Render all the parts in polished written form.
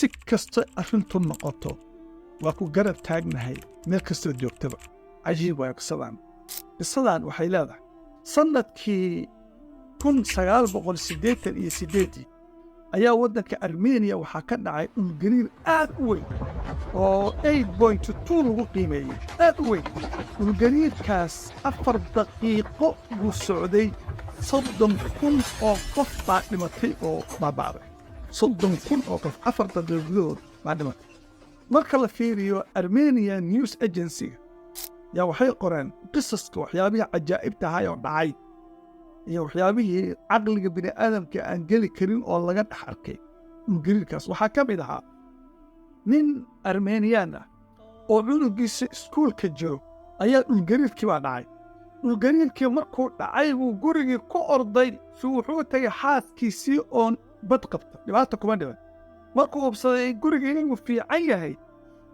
si kasta arrintu noqoto waa ku garab taagnahay meel kastoo joogtaba cajiib waa qisadan waxay leedahay sanadkii 1988 ayaa waddanka Armenia waxaa ka dhacay dhulgariir aad u weyn oo 8.2 lagu qiimeeyey aad u weyn dhulgariirkaas 4 daqiiqo buu socday 30,000 oo qof baa dhimatay oo baaba'day 30,000 oo qof 4 daqiiqo gudahood baa dhimatay marka la fiiriyo Armenia News Agency yaa waxay qoreen qisaska waxyaabihii cajaa'ibta ahaa oo dhacay iyo waxyaabihii caqliga bini'aadamka aan geli karin oo laga dhex arkay dhulgariirkaas waxaa ka mid ahaa nin Armenian ah oo cunugiisa iskuulka jiro ayaa dhulgariirkii baa dhacay dhulgariirkii markuu dhacay buu gurigii ku orday si wuxuu tagay xaaskiisii oon bad qabta dhibaata kuma dhiban markuu hubsaday gurigii inuu fiican yahay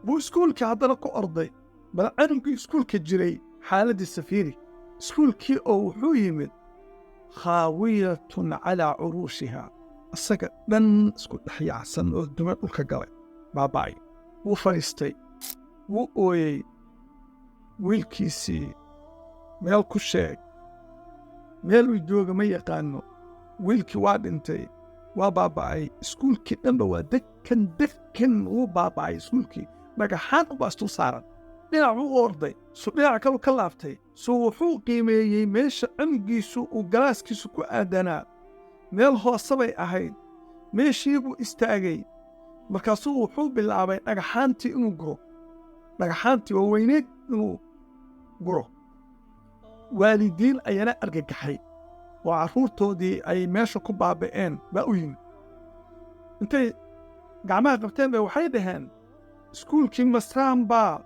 buu iskuulkii haddana ku orday bal cunugii iskuulka jiray xaaladiisa fiiri iskuulkii oo wuxuu yimid khaawiyatun calaa curuushiha isaga dhan isku dhex yaacsan oo duma dhulka galay baaba'ay wuu fadhiistay wuu ooyey wiilkiisii meel ku sheeg meel uu jooga ma yaqaano wiilkii waa dhintay waa baaba'ay iskuulkii dhanba waa dekan wuu baaba'ay iskuulkii dhagaxaan ubaa isdul saaran dhinac u orday su dhinac kalu ka laaftay su wuxuu qiimeeyey meesha cunugiisu uu galaaskiisu ku aadanaa meel hoose bay ahayd meeshii buu istaagay markaasuu wuxuu bilaabay dhagaxaantii inuu guro dhagaxaantii waa weyneed inuu guro waalidiin ayana argagaxay oo carruurtoodii ay meesha ku baaba'een baa u yimid intay gacmaha qabteen bay waxay dhaheen iskuulkii masraan baa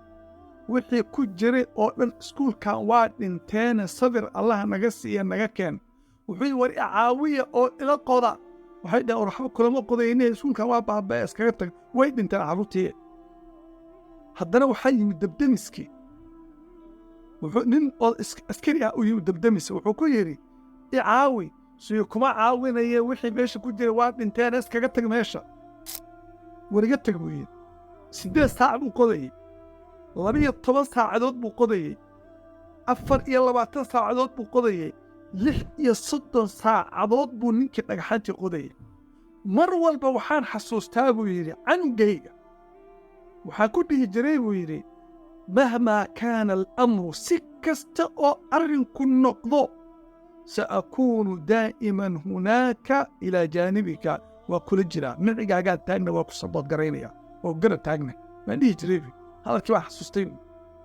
wixii ku jiray oo dhan iskuulkan waa dhinteene sabir allah naga siiya naga keen wuxuu war caawiya oo ila qoda waxay dhaheen waxba kulama qodayne iskuulkan waa baaba'ay iskaga tag way dhinteen carruurtii haddana waxaa yimid dabdamiskii wuxuu nin oo askari ah u yimid dabdamis wuxuu ku yidhi caawi sii kuma caawinaye wixii meesha ku jiray waa dhinteene iskaga tag meesha wariga tag buu yidhi 8 saac buu qodayey 12 saacadood buu qodayey 24 saacadood buu qodayey 36 saacadood buu ninkii dhagaxaantii qodayey mar walba waxaan xasuustaa buu yidhi canugayga waxaa ku dhihi jiray buu yidhi mahmaa kaana alamru si kasta oo arrinku noqdo sa'akuunu daa'iman hunaaka ilaa jaanibika waa kula jiraa micigaagaan taagna waa ku sabood garaynaya oo garab taagna maan dhihi jiray hadalkii baan xasuustay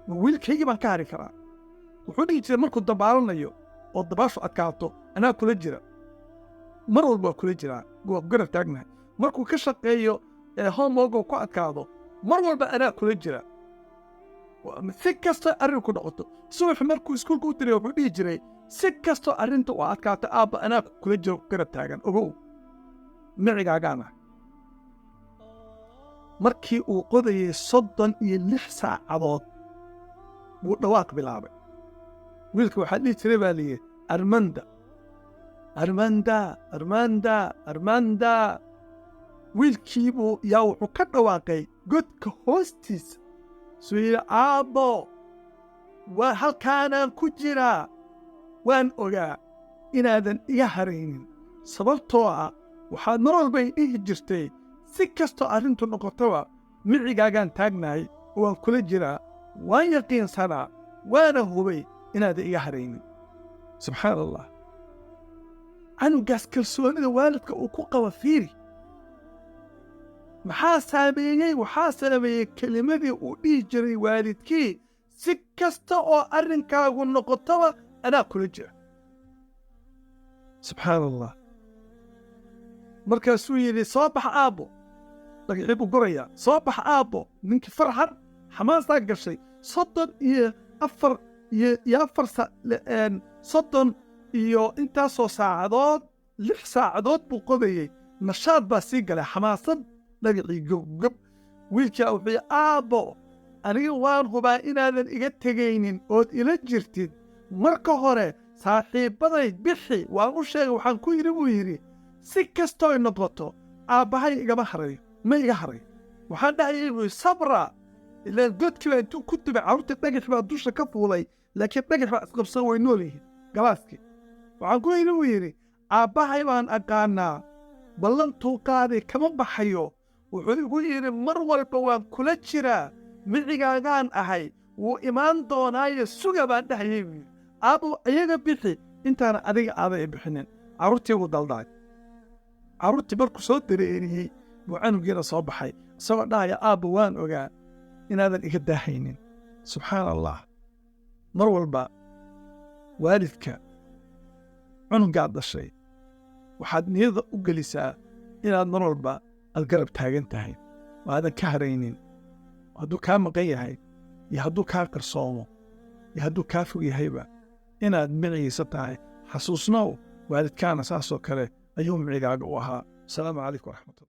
ma wiilkaygii baan ka hari karaa wuxuu dhihi jiray markuu dabaalanayo oo dabaashu adkaato anaa kula jira mar walba waa kula jiraa waa ku garab taagnahay markuu ka shaqeeyo homework ku adkaado mar walba anaa kula jira si kastoo arrinku noqoto subax markuu iskuulka u diray wuxuu dhihi jiray si kastoo arrinta u adkaato aabba anaa kula jiro garab taagan ogow micigaagaana markii uu qodayey 36 saacadood buu dhawaaq bilaabay wiilka waxaa dhihi jiray baa layidhi armanda wiilkiibuu yaa wuxuu ka dhawaaqay godka hoostiisa suu yidhi aabbo waa halkaanaan ku jiraa waan ogaa inaadan iga haraynin sababtoo ah waxaad mar walba i dhihi jirtay si kastoo arrintu noqotoba micigaagaan taagnahay oo waan kula jiraa waan yaqiinsanaa waana hubay inaadan iga haraynin subxaan allah canugaas kalsoonida waalidka uu ku qaba fiiri maxaa saameeyey waxaa saameeyey kelimadii uu dhihi jiray waalidkii si kasta oo arrinkaagu noqotoba anaa kula jira subxaan allah markaasuu yidhi soo bax aabbo dhagixii buu gurayaa soo bax aabbo ninkii farxad xamaasaa gashay 30 iyo intaasoo saacadood 6 saacadood buu qodayey nashaad baa sii galay xamaasad dhagixii gobgab wiilkaa wuxuu yidhi aabbo aniga waan hubaa inaadan iga tegaynin ood ila jirtid marka hore saaxiibbaday bixi waan u sheegay waxaan ku yidhi buu yidhi si kastoo ay noqoto aabbahay igama harayo ma iga haray waxaan dhahayay buu sabra ilaan godkii baa intuu ku dubay carruurta dhagax baa dusha ka fuulay laakiin dhagax baa isqabsan way nool yihiin galaaskii waxaan ku yidhi buu yidhi aabbahay baan aqaanaa ballantuu qaaday kama baxayo wuxuu igu yidhi mar walba waan kula jiraa micigaagaan ahay wuu imaan doonaayo suga baan dhahayay buu yidhi aabbo iyaga bixi intaana adiga aaday i bixinin carruurtii buu daldaay carruurtii markuu soo dareeriyey buu canugiina soo baxay isagoo dhahaya aabba waan ogaa inaadan iga daahaynin subxaan allah mar walba waalidka cunugaad dhashay waxaad niyada u gelisaa inaad mar walba aad garab taagan tahay oo aadan ka haraynin hadduu kaa maqan yahay iyo hadduu kaa qarsoomo iyo hadduu kaa fog yahayba inaad micigiisa tahay xasuusnow waalidkaana saasoo kale ayuu micigaaga u ahaa asalaamu calaykum waraxmatullah